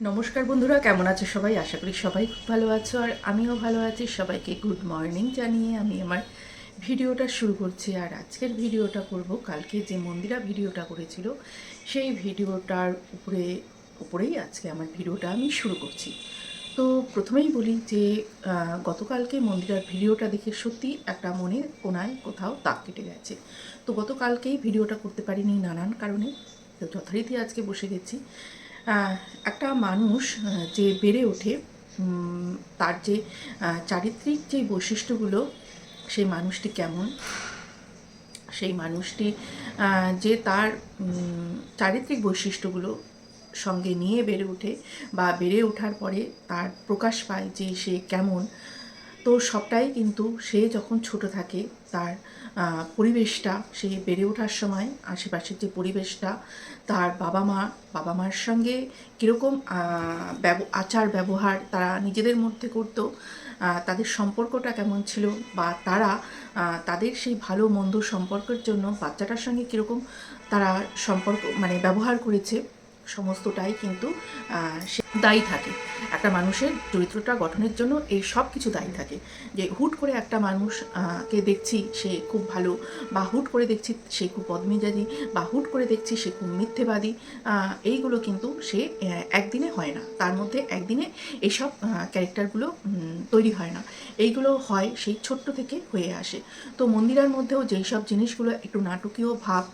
নমস্কার বন্ধুরা, কেমন আছো সবাই? আশা করি সবাই খুব ভালো আছো আর আমিও ভালো আছি। সবাইকে গুড মর্নিং জানিয়ে আমি আমার ভিডিওটা শুরু করছি। আর আজকের ভিডিওটা করব কালকে যে মন্দিরা ভিডিওটা করেছিল সেই ভিডিওটার উপরেই আজকে আমার ভিডিওটা আমি শুরু করছি। তো প্রথমেই বলি যে গতকালকে মন্দিরার ভিডিওটা দেখে সত্যি একটা মনের কোনায় কোথাও দাগ কেটে গেছে। তো গতকালকেই ভিডিওটা করতে পারিনি নানান কারণে, তো যথারীতি আজকে বসে গেছি। একটা মানুষ যে বেড়ে ওঠে, তার যে চারিত্রিক যে বৈশিষ্ট্যগুলো, সেই মানুষটি কেমন, সেই মানুষটি যে তার চারিত্রিক বৈশিষ্ট্যগুলো সঙ্গে নিয়ে বেড়ে ওঠে বা বেড়ে ওঠার পরে তার প্রকাশ পায় যে সে কেমন, তো সবটাই কিন্তু সে যখন ছোট থাকে তার পরিবেশটা, সে বেড়ে ওঠার সময় আশেপাশের যে পরিবেশটা, তার বাবা মার সঙ্গে কীরকম আচার ব্যবহার তারা নিজেদের মধ্যে করতো, তাদের সম্পর্কটা কেমন ছিল, বা তারা তাদের সেই ভালো মন্দ সম্পর্কের জন্য বাচ্চাটার সঙ্গে কীরকম তারা সম্পর্ক মানে ব্যবহার করেছে, সমস্তটাই কিন্তু সে দায়ী থাকে। একটা মানুষের চরিত্রটা গঠনের জন্য এই সব কিছু দায়ী থাকে। যে হুট করে একটা মানুষ কে দেখছি সে খুব ভালো, বা হুট করে দেখছি সে খুব বদমেজাজি, বা হুট করে দেখছি সে খুব মিথ্যেবাদী, এইগুলো কিন্তু সে একদিনে হয় না, তার মধ্যে একদিনে এইসব ক্যারেক্টারগুলো তৈরি হয় না। এইগুলো হয় সেই ছোট্ট থেকে হয়ে আসে। তো মন্দিরার মধ্যেও যেই সব জিনিসগুলো একটু নাটকীয় ভাব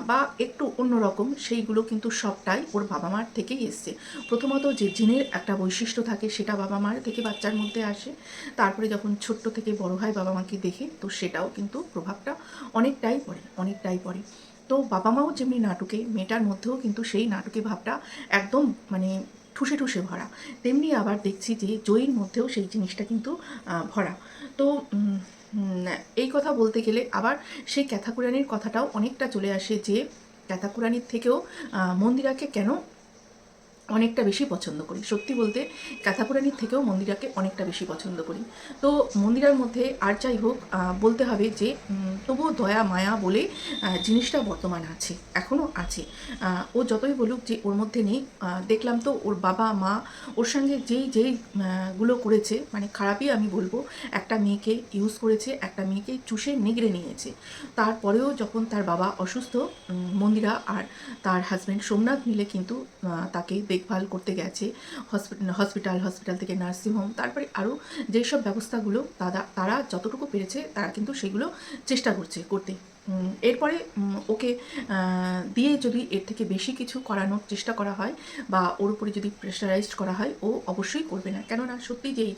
বা একটু অন্যরকম, সেইগুলো কিন্তু সবটাই ওর বাবা মার থেকেই এসছে। প্রথমত যে জিনের একটা বৈশিষ্ট্য থাকে সেটা বাবা মার থেকে বাচ্চার মধ্যে আসে, তারপরে যখন ছোট্ট থেকে বড় হয় বাবা মাকে দেখে, তো সেটাও কিন্তু প্রভাবটা অনেকটাই পড়ে। তো বাবা মাও যেমনি নাটকে, মেয়েটার মধ্যেও কিন্তু সেই নাটকে ভাবটা একদম মানে ঠুসে ঠুসে ভরা, তেমনি আবার দেখছি যে জয়ীর মধ্যেও সেই জিনিসটা কিন্তু ভরা। তো এই কথা বলতে গেলে আবার সেই ক্যাথাকুরানির কথাটাও অনেকটা চলে আসে, যে ক্যাথাকুরানির থেকেও মন্দিরাকে কেন অনেকটা বেশি পছন্দ করি। সত্যি বলতে ক্যাথাকুরানির থেকেও মন্দিরাকে অনেকটা বেশি পছন্দ করি। তো মন্দিরার মধ্যে আর যাই হোক, বলতে হবে যে তবুও দয়া মায়া বলে জিনিসটা বর্তমান আছে, এখনও আছে। ও যতই বলুক যে ওর মধ্যে নেই, দেখলাম তো ওর বাবা মা ওর সঙ্গে যেই গুলো করেছে, মানে খারাপই আমি বলবো, একটা মেয়েকে ইউজ করেছে, একটা মেয়েকে চুষে নিগড়ে নিয়েছে। তারপরেও যখন তার বাবা অসুস্থ, মন্দিরা আর তার হাজব্যান্ড সোমনাথ মিলে কিন্তু তাকে দেখভাল করতে গেছে। হসপিটাল থেকে নার্সিংহোম, তারপরে আরও যেসব ব্যবস্থাগুলো তারা যতটুকু পেরেছে তারা কিন্তু সেগুলো চেষ্টা করতে। এরপরে ওকে দিয়ে যদি এর থেকে বেশি কিছু করানোর চেষ্টা করা হয়, বা ওর উপরে যদি প্রেশারাইজড করা হয়, ও অবশ্যই করবে না। কেননা সত্যি যেই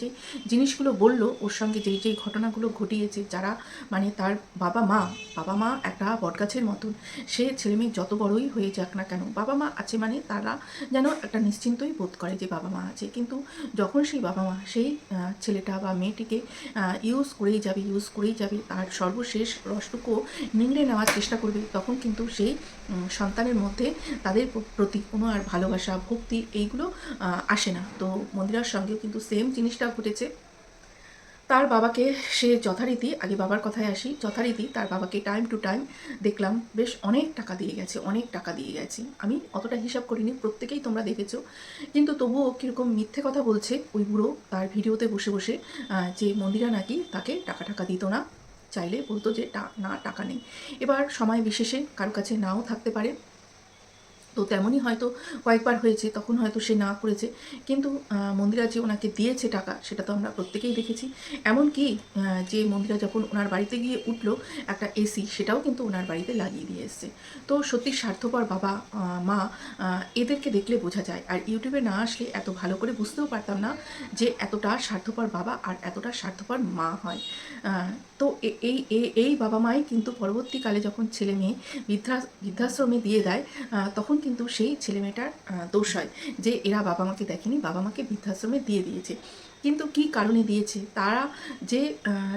জিনিসগুলো বললো, ওর সঙ্গে যেই ঘটনাগুলো ঘটিয়েছে, যারা মানে তার বাবা মা একটা বটগাছের মতন, সে ছেলেমেয়ে যত বড়ই হয়ে যাক না কেন, বাবা মা আছে মানে তারা যেন একটা নিশ্চিন্তই বোধ করে যে বাবা মা আছে। কিন্তু যখন সেই বাবা মা সেই ছেলেটা বা মেয়েটিকে ইউজ করেই যাবে, তার সর্বশেষ রসটুকু নিংড়ে নেওয়ার চেষ্টা করবে, তখন কিন্তু সেই সন্তানের মধ্যে তাদের প্রতি কোনো আর ভালোবাসা, ভক্তি এইগুলো আসে না। তো মন্দিরার সঙ্গেও কিন্তু সেম জিনিসটা ঘটেছে। তার বাবাকে সে যথারীতি, আগে বাবার কথায় আসি, যথারীতি তার বাবাকে টাইম টু টাইম দেখলাম বেশ অনেক টাকা দিয়ে গেছে। আমি অতটা হিসাব করিনি, প্রত্যেকেই তোমরা দেখেছো। কিন্তু তবুও কীরকম মিথ্যে কথা বলছে ওই বুড়ো তার ভিডিওতে বসে বসে, যে মন্দিরা নাকি তাকে টাকা দিত না, চাইলে বলতো যে না, টাকা নেই। এবার সময় বিশেষে কারো কাছে নাও থাকতে পারে, তো তেমনই হয়তো কয়েকবার হয়েছে, তখন হয়তো সে না করেছে। কিন্তু মন্দিরা যে ওনাকে দিয়েছে টাকা, সেটা তো আমরা প্রত্যেকেই দেখেছি। এমনকি যে মন্দিরা যখন ওনার বাড়িতে গিয়ে উঠলো, একটা এসি সেটাও কিন্তু ওনার বাড়িতে লাগিয়ে দিয়ে এসছে। তো সত্যি স্বার্থপর বাবা মা, এদেরকে দেখলে বোঝা যায়। আর ইউটিউবে না আসলে এত ভালো করে বুঝতেও পারতাম না যে এতটা স্বার্থপর বাবা আর এতটা স্বার্থপর মা হয়। তো এই বাবা মাই কিন্তু পরবর্তীকালে যখন ছেলে মেয়ে বৃদ্ধাশ্রমে দিয়ে দেয়, তখন কিন্তু সেই ছেলেমেয়েটার দোষ হয় যে এরা বাবা মাকে দেখেনি, বাবা মাকে বৃদ্ধাশ্রমে দিয়ে দিয়েছে। কিন্তু কী কারণে দিয়েছে, তারা যে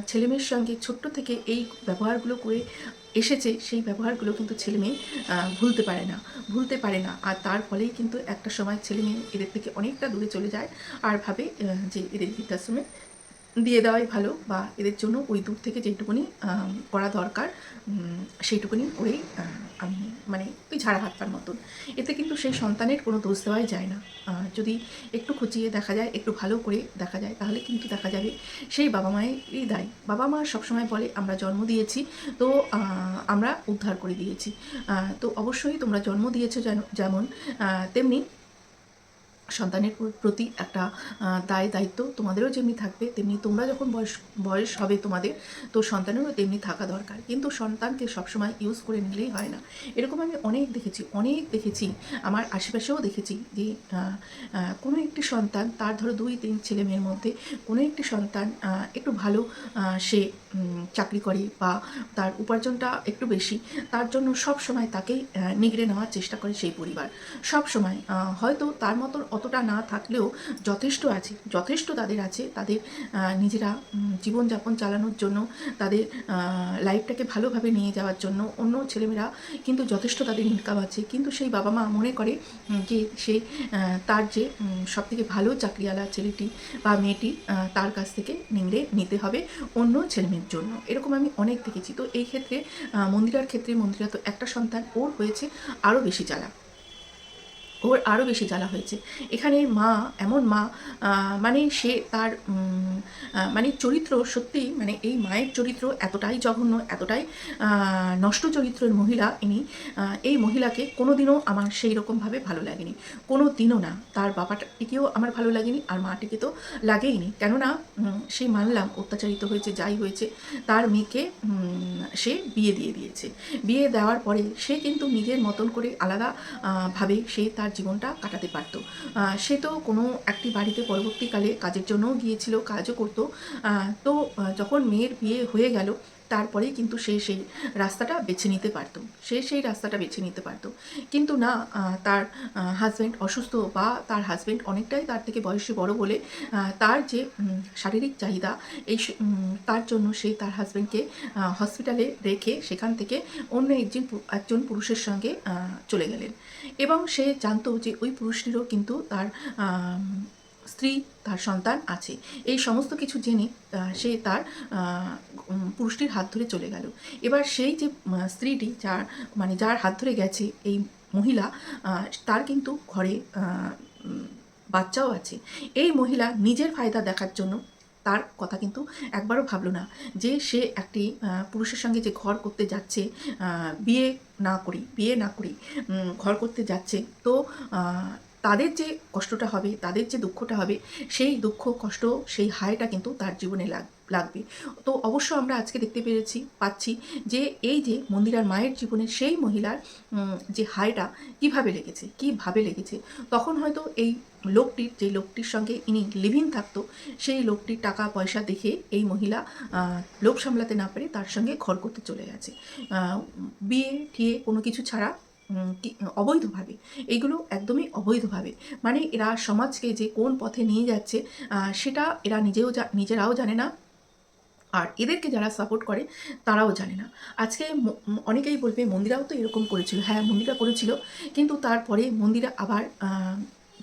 ছেলেমেয়ের সঙ্গে ছোট্ট থেকে এই ব্যবহারগুলো করে এসেছে, সেই ব্যবহারগুলো কিন্তু ছেলেমেয়ে ভুলতে পারে না। আর তার ফলেই কিন্তু একটা সময় ছেলেমেয়ে এদের থেকে অনেকটা দূরে চলে যায়, আর ভাবে যে এদের বৃদ্ধাশ্রমে দিয়ে দেওয়াই ভালো, বা এদের জন্য ওই দূর থেকে যেইটুকুনি করা দরকার সেইটুকুনি করেই আমি মানে ওই ঝাড়া হাত পার মতন। এতে কিন্তু সেই সন্তানের কোনো দোষ দেওয়াই যায় না। যদি একটু খুঁচিয়ে দেখা যায়, একটু ভালো করে দেখা যায়, তাহলে কিন্তু দেখা যাবে সেই বাবা মায়েরই দায়। বাবা মা সবসময় বলে আমরা জন্ম দিয়েছি, তো আমরা উদ্ধার করে দিয়েছি। তো অবশ্যই তোমরা জন্ম দিয়েছো যেমন, তেমনি সন্তানের প্রতি একটা দায় দায়িত্ব তোমাদেরও যেমনি থাকবে, তেমনি তোমরা যখন বয়স হবে তোমাদের, তো সন্তানেরও তেমনি থাকা দরকার। কিন্তু সন্তানকে সবসময় ইউজ করে নিলেই হয় না। এরকম আমি অনেক দেখেছি, আমার আশেপাশেও দেখেছি যে কোনো একটি সন্তান, তার ধরো 2-3 ছেলে মেয়ের মধ্যে কোনো একটি সন্তান একটু ভালো, সে চাকরি করে বা তার উপার্জনটা একটু বেশি, তার জন্য সব সময় তাকেই নিগড়ে নেওয়ার চেষ্টা করে সেই পরিবার। সব সময় হয়তো তার মতন অতটা না থাকলেও যথেষ্ট তাদের আছে, তাদের নিজেরা জীবনযাপন চালানোর জন্য, তাদের লাইফটাকে ভালোভাবে নিয়ে যাওয়ার জন্য অন্য ছেলেমেয়েরা কিন্তু যথেষ্ট তাদের ইনকাম আছে, কিন্তু সেই বাবা মা মনে করে যে সে তার যে সবথেকে ভালো চাকরিওয়ালা ছেলেটি বা মেয়েটি, তার কাছ থেকে নিংড়ে নিতে হবে অন্য ছেলেমেয়ের জন্য। এরকম আমি অনেক দেখেছি। তো এই ক্ষেত্রে মন্দিরার ক্ষেত্রে, মন্দিরা তো একটা সন্তান, ওর হয়েছে আরও বেশি জ্বালা, হয়েছে। এখানে মা, এমন মা, মানে সে তার মানে চরিত্র সত্যিই, মানে এই মায়ের চরিত্র এতটাই জঘন্য, এতটাই নষ্ট চরিত্রের মহিলা ইনি। এই মহিলাকে কোনো দিনও আমার সেই রকমভাবে ভালো লাগেনি, কোনো দিনও না। তার বাবাটিকেও আমার ভালো লাগেনি, আর মাটিকে তো লাগেইনি। কেননা সে মানলাম অত্যাচারিত হয়েছে, যাই হয়েছে, তার মেয়েকে সে বিয়ে দিয়ে দিয়েছে। বিয়ে দেওয়ার পরে সে কিন্তু নিজের মতন করে আলাদা ভাবে সে তার জীবনটা কাটাতে পারত। সে তো কোনো একটি বাড়িতে পরবর্তীকালে কাজের জন্যও গিয়েছিল, কাজও করতো। তো যখন মেয়ের বিয়ে হয়ে গেল, তারপরেই কিন্তু সে সেই রাস্তাটা বেছে নিতে পারতো, কিন্তু না, তার হাজব্যান্ড অসুস্থ, বা তার হাজব্যান্ড অনেকটাই তার থেকে বয়সে বড় বলে তার যে শারীরিক চাহিদা, তার জন্য সে তার হাজব্যান্ডকে হসপিটালে রেখে সেখান থেকে অন্য একজন পুরুষের সঙ্গে চলে গেলেন। এবং সে জানতো যে ওই পুরুষটিরও কিন্তু তার স্ত্রী, তার সন্তান আছে। এই সমস্ত কিছু জেনে সে তার পুরুষটির হাত ধরে চলে গেল। এবার সেই যে স্ত্রীটি, যার হাত ধরে গেছে এই মহিলা, তার কিন্তু ঘরে বাচ্চাও আছে। এই মহিলা নিজের ফায়দা দেখার জন্য তার কথা কিন্তু একবারও ভাবলো না যে সে একটি পুরুষের সঙ্গে যে ঘর করতে যাচ্ছে, বিয়ে না করি ঘর করতে যাচ্ছে, তো তাদের যে কষ্টটা হবে, তাদের যে দুঃখটা হবে, সেই দুঃখ কষ্ট, সেই হায়টা কিন্তু তার জীবনে লাগবে। তো অবশ্য আমরা আজকে দেখতে পাচ্ছি যে এই যে মন্দিরার মায়ের জীবনে সেই মহিলার যে হায়টা কীভাবে লেগেছে। তখন হয়তো এই যে লোকটির সঙ্গে ইনি লিভিং থাকতো, সেই লোকটির টাকা পয়সা দেখে এই মহিলা লোভ সামলাতে না পেরে তার সঙ্গে ঘর করতে চলে গেছে, বিয়ে ঠিয়ে কোনো কিছু ছাড়া, অবৈধভাবে। এইগুলো একদমই অবৈধভাবে। মানে এরা সমাজকে যে কোন পথে নিয়ে যাচ্ছে, সেটা এরা নিজেরাও জানে না, আর এদেরকে যারা সাপোর্ট করে তারাও জানে না। আজকে অনেকেই বলবে মন্দিরাও তো এরকম করেছিল। হ্যাঁ, মন্দিরা করেছিল, কিন্তু তারপরে মন্দিরা আবার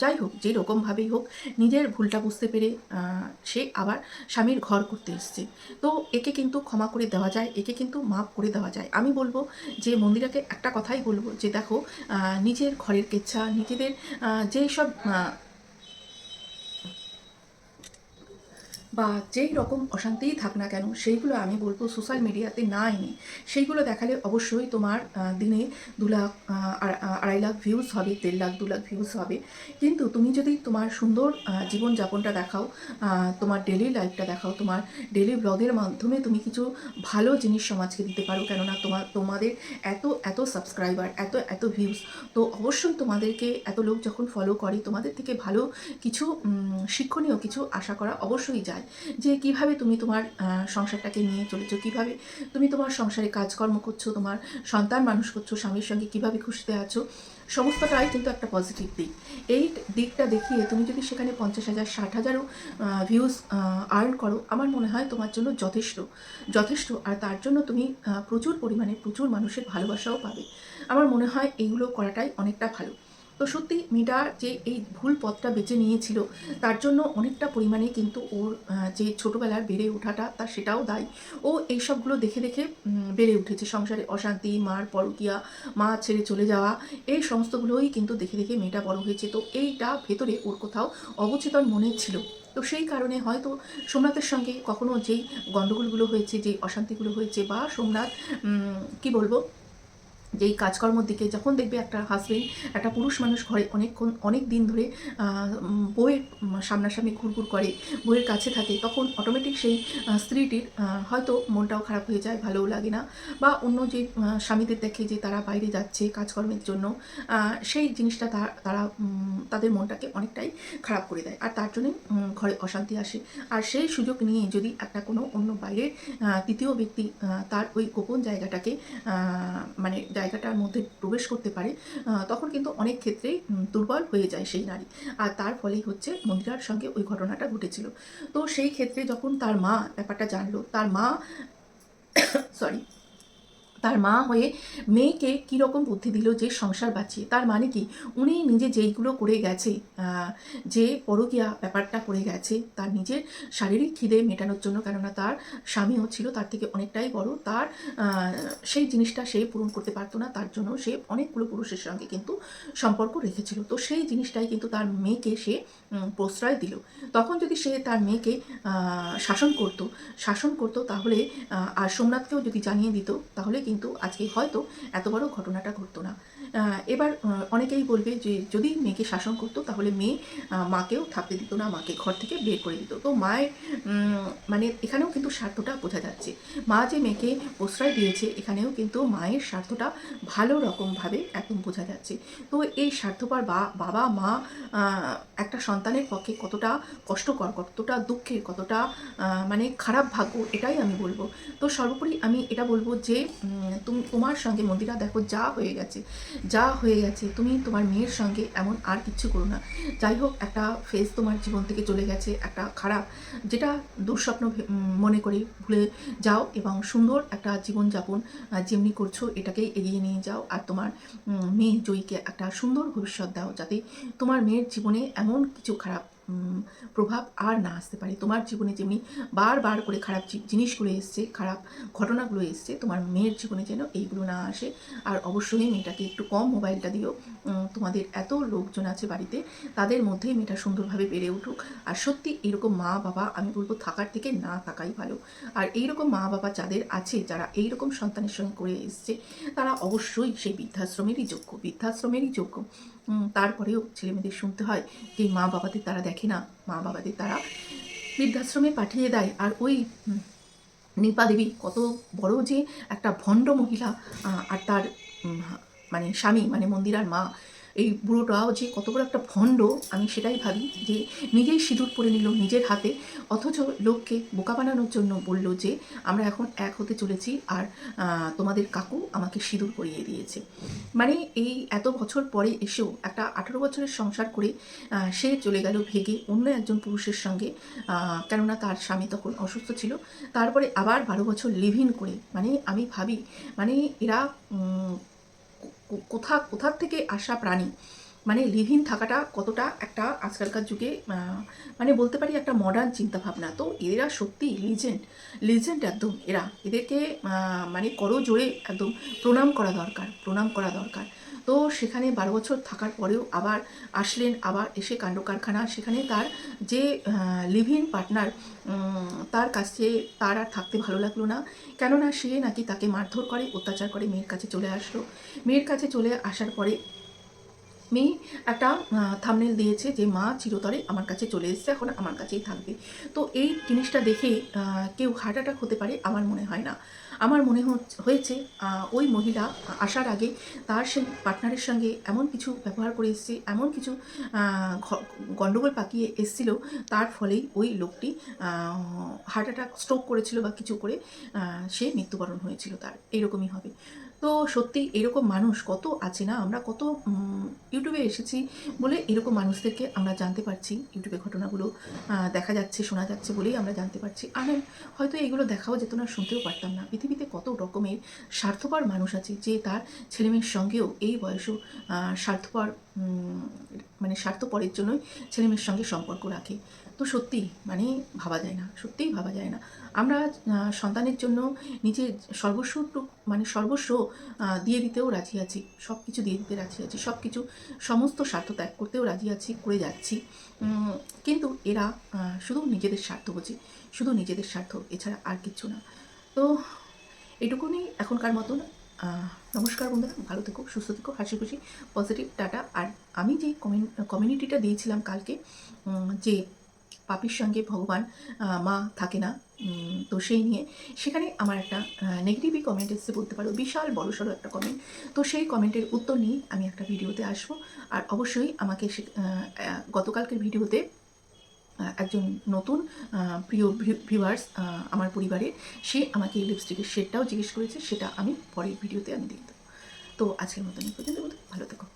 যাই হোক, যে রকমভাবেই হোক, নিজের ভুলটা বুঝতে পেরে সে আবার স্বামীর ঘর করতে এসছে। তো একে কিন্তু ক্ষমা করে দেওয়া যায়, একে কিন্তু মাফ করে দেওয়া যায়। আমি বলবো যে মন্দিরাকে একটা কথাই বলবো যে দেখো, নিজের ঘরের কেচ্ছা, নিজেদের যেই সব বা যেই রকম অশান্তিই থাক না কেন, সেইগুলো আমি বলবো সোশ্যাল মিডিয়াতে না এনে, সেইগুলো দেখালে অবশ্যই তোমার দিনে 2 লাখ, 2.5 লাখ ভিউজ হবে, 1.5 লাখ 2 লাখ ভিউজ হবে। কিন্তু তুমি যদি তোমার সুন্দর জীবনযাপনটা দেখাও, তোমার ডেলি লাইফটা দেখাও, তোমার ডেলি ব্লগের মাধ্যমে তুমি কিছু ভালো জিনিস সমাজকে দিতে পারো, কেননা তোমাদের এত সাবস্ক্রাইবার, এত ভিউজ, তো অবশ্যই তোমাদেরকে এত লোক যখন ফলো করে, তোমাদের থেকে ভালো কিছু শিক্ষণীয় কিছু আশা করা অবশ্যই যায়। যে কিভাবে তুমি তোমার সংসারটাকে নিয়ে চলেছো, কিভাবে তুমি তোমার সংসারে কাজকর্ম করছো, তোমার সন্তান মানুষ করছো, স্বামীর সঙ্গে কিভাবে খুশিতে আছো, সমস্তটাই কিন্তু একটা পজিটিভ দিক। এই দিকটা দেখিয়ে তুমি যদি সেখানে 50,000 60,000ও ভিউজ আর্ন করো, আমার মনে হয় তোমার জন্য যথেষ্ট। আর তার জন্য তুমি প্রচুর পরিমাণে প্রচুর মানুষের ভালোবাসাও পাবে। আমার মনে হয় এইগুলো করাটাই অনেকটা ভালো। তো তো সত্যি মেয়েটা যে এই ভুল পথটা বেছে নিয়েছিল তার জন্য অনেকটা পরিমাণে কিন্তু ওর যে ছোটোবেলার বেড়ে ওঠাটা তার সেটাও দায়ী। ও এইসবগুলো দেখে দেখে বেড়ে উঠেছে, সংসারে অশান্তি, মার পরকীয়া, মা ছেড়ে চলে যাওয়া, এই সমস্তগুলোই কিন্তু দেখে দেখে মেয়েটা বড় হয়েছে। তো এইটা ভেতরে ওর কোথাও অবচেতন মনে ছিল। তো সেই কারণে হয়তো সোমনাথের সঙ্গে কখনো যেই গণ্ডগোলগুলো হয়েছে, যেই অশান্তিগুলো হয়েছে, বা সোমনাথ কি বলবো, যেই কাজকর্মর দিকে যখন দেখবে একটা হাজবেন্ড, একটা পুরুষ মানুষ ঘরে অনেক দিন ধরে বউয়ের সামনাসামনি ঘুরঘুর করে, বউয়ের কাছে থাকে, তখন অটোমেটিক সেই স্ত্রীটির হয়তো মনটাও খারাপ হয়ে যায়, ভালোও লাগে না, বা অন্য যে স্বামীদের দেখে যে তারা বাইরে যাচ্ছে কাজকর্মের জন্য, সেই জিনিসটা তারা তাদের মনটাকে অনেকটাই খারাপ করে দেয়, আর তার জন্যে ঘরে অশান্তি আসে। আর সেই সুযোগ নিয়ে যদি একটা কোনো অন্য বাইরের তৃতীয় ব্যক্তি তার ওই গোপন জায়গাটাকে মানে জায়গাটার মধ্যে প্রবেশ করতে পারে, তখন কিন্তু অনেক ক্ষেত্রেই দুর্বল হয়ে যায় সেই নারী। আর তার ফলেই হচ্ছে মন্দিরার সঙ্গে ওই ঘটনাটা ঘটেছিল। তো সেই ক্ষেত্রে যখন তার মা ব্যাপারটা জানলো, তার মা সরি তার মা হয়ে মেয়েকে কীরকম বুদ্ধি দিল যে সংসার বাঁচিয়ে, তার মানে কি উনি নিজে যেইগুলো করে গেছে, যে পরকীয়া ব্যাপারটা করে গেছে তার নিজের শারীরিক খিদে মেটানোর জন্য, কেননা তার স্বামীও ছিল তার থেকে অনেকটাই বড়, তার সেই জিনিসটা সে পূরণ করতে পারতো না, তার জন্য সে অনেকগুলো পুরুষের সঙ্গে কিন্তু সম্পর্ক রেখেছিল। তো সেই জিনিসটাই কিন্তু তার মেয়েকে সে প্রশ্রয় দিল। তখন যদি সে তার মেয়েকে শাসন করতো তাহলে, আর সোমনাথকেও যদি জানিয়ে দিত, তাহলে কিন্তু আজকে হয়তো এত বড় ঘটনাটা ঘটতো না। এবার অনেকেই বলবে যে যদি মেয়েকে শাসন করতো তাহলে মেয়ে মাকেও থাকতে দিত না, মাকে ঘর থেকে বের করে দিত। তো মায়ের মানে এখানেও কিন্তু স্বার্থটা বোঝা যাচ্ছে, মা যে মেয়েকে প্রশ্রয় দিয়েছে এখানেও কিন্তু মায়ের স্বার্থটা ভালো রকমভাবে একদম বোঝা যাচ্ছে। তো এই স্বার্থপর বাবা মা একটা সন্তানের পক্ষে কতটা কষ্টকর, কতটা দুঃখের, কতটা মানে খারাপ ভাগ্য, এটাই আমি বলবো। তো সর্বোপরি আমি এটা বলবো যে তোমার সঙ্গে মন্দিরা দেখো যা হয়ে গেছে, তুমি তোমার মেয়ের সঙ্গে এমন আর কিচ্ছু করো না। যাই হোক, একটা ফেজ তোমার জীবন থেকে চলে গেছে, একটা খারাপ, যেটা দুঃস্বপ্ন মনে করে ভুলে যাও, এবং সুন্দর একটা জীবনযাপন যেমনি করছো এটাকেই এগিয়ে নিয়ে যাও। আর তোমার মেয়ে জয়ীকে একটা সুন্দর ভবিষ্যৎ দাও, যাতে তোমার মেয়ের জীবনে এমন কিছু খারাপ প্রভাব আর না আসতে পারে। তোমার জীবনে যেমনি বারবার করে খারাপ জিনিসগুলো এসছে, খারাপ ঘটনাগুলো এসছে, তোমার মেয়ের জীবনে যেন এইগুলো না আসে। আর অবশ্যই মেয়েটাকে একটু কম মোবাইলটা দিও। তোমাদের এত লোকজন আছে বাড়িতে, তাদের মধ্যেই মেয়েটা সুন্দরভাবে বেড়ে উঠুক। আর সত্যি এরকম মা বাবা আমি বলবো থাকার থেকে না থাকাই ভালো। আর এইরকম মা বাবা যাদের আছে, যারা এইরকম সন্তানের সঙ্গে করে এসছে, তারা অবশ্যই সেই বৃদ্ধাশ্রমেরই যোগ্য। তারপরেও ছেলেমেয়েদের শুনতে হয় যে মা বাবাদের তারা দেখে না, মা বাবাদের তারা বৃদ্ধাশ্রমে পাঠিয়ে দেয়। আর ওই নিপা দেবী কত বড় যে একটা ভণ্ড মহিলা, আর তার মানে স্বামী মানে মন্দিরার মা, এই বুড়োটাও যে কত বড় একটা ভণ্ড, আমি সেটাই ভাবি যে নিজেই সিঁদুর পরে নিল নিজের হাতে, অথচ লোককে বোকা বানানোর জন্য বলল যে আমরা এখন এক হতে চলেছি, আর তোমাদের কাকু আমাকে সিঁদুর পরিয়ে দিয়েছে। মানে এই এত বছর পরে এসেও একটা 18 বছরের সংসার করে সে চলে গেল ভেগে অন্য একজন পুরুষের সঙ্গে, কেননা তার স্বামী তখন অসুস্থ ছিল। তারপরে আবার 12 বছর লিভ ইন করে, মানে আমি ভাবি মানে এরা কোথার থেকে আসা প্রাণী, মানে লিভ ইন থাকাটা কতটা একটা আজকালকার যুগে মানে বলতে পারি একটা মডার্ন চিন্তাভাবনা। তো এরা সত্যি লিজেন্ড একদম। এদেরকে মানে করো জোরে একদম প্রণাম করা দরকার। তো সেখানে 12 বছর থাকার পরেও আবার আসলেন, আবার এসে কাণ্ড কারখানা, সেখানে তার যে লিভ ইন পার্টনার, তার কাছে তার আর থাকতে ভালো লাগলো না, কেননা সে নাকি তাকে মারধর করে, অত্যাচার করে। মেয়ের কাছে চলে আসলো, মেয়ের কাছে চলে আসার পরে মেয়ে একটা থাম্বনেল দিয়েছে যে মা চিরতরে আমার কাছে চলে এসেছে, এখন আমার কাছেই থাকবে। তো এই জিনিসটা দেখে কেউ হার্ট অ্যাটাক হতে পারে আমার মনে হয় না। আমার মনে হয়েছে ওই মহিলা আসার আগে তার সেই পার্টনারের সঙ্গে এমন কিছু ব্যবহার করে এসছে, এমন কিছু গণ্ডগোল পাকিয়ে এসেছিল, তার ফলেই ওই লোকটি হার্ট অ্যাটাক স্ট্রোক করেছিল বা কিছু করে সে মৃত্যুবরণ হয়েছিল, তার এইরকমই হবে। তো সত্যি এরকম মানুষ কত আছে না, আমরা কত ইউটিউবে এসেছি বলে এরকম মানুষদেরকে আমরা জানতে পারছি, ইউটিউবে ঘটনাগুলো দেখা যাচ্ছে, শোনা যাচ্ছে বলেই আমরা জানতে পারছি। আর হয়তো এগুলো দেখাও যেত না, শুনতেও পারতাম না। পৃথিবীতে কত রকমের স্বার্থপর মানুষ আছে যে তার ছেলেমেয়ের সঙ্গেও এই বয়সেও স্বার্থপর, মানে স্বার্থপরের জন্যই ছেলেমেয়ের সঙ্গে সম্পর্ক রাখে। তো সত্যি মানে ভাবা যায় না, সত্যিই ভাবা যায় না। আমরা সন্তানের জন্য নিজের সর্বস্বটুকু, মানে সর্বস্ব দিয়ে দিতেও রাজি আছি, সব কিছু দিয়ে দিতে রাজি আছি, সব কিছু সমস্ত স্বার্থ ত্যাগ করতেও রাজি আছি, করে যাচ্ছি। কিন্তু এরা শুধু নিজেদের স্বার্থ বোঝে, শুধু নিজেদের স্বার্থ, এছাড়া আর কিচ্ছু না। তো এটুকুনি এখনকার মতন। নমস্কার বন্ধুরা, ভালো থেকো, সুস্থ থেকো, হাসি খুশি, পজিটিভ, টাটা। আর আমি যে কমিউনিটিটা দিয়েছিলাম কালকে, যে পাপির সঙ্গে ভগবান মা থাকে না, তো সেই নিয়ে সেখানে আমার একটা নেগেটিভই কমেন্ট এসেছে বলতে পারো, বিশাল বড়সড় একটা কমেন্ট। তো সেই কমেন্টের উত্তর নিয়ে আমি একটা ভিডিওতে আসবো। আর অবশ্যই আমাকে গতকালকের ভিডিওতে একজন নতুন প্রিয় ভিউয়ার্স আমার পরিবারের, সে আমাকে এই লিপস্টিকের শেডটাও জিজ্ঞেস করেছে, সেটা আমি পরের ভিডিওতে আমি দিয়ে দেবো। তো আজকের মতন এই পর্যন্ত, ভালো থেকো।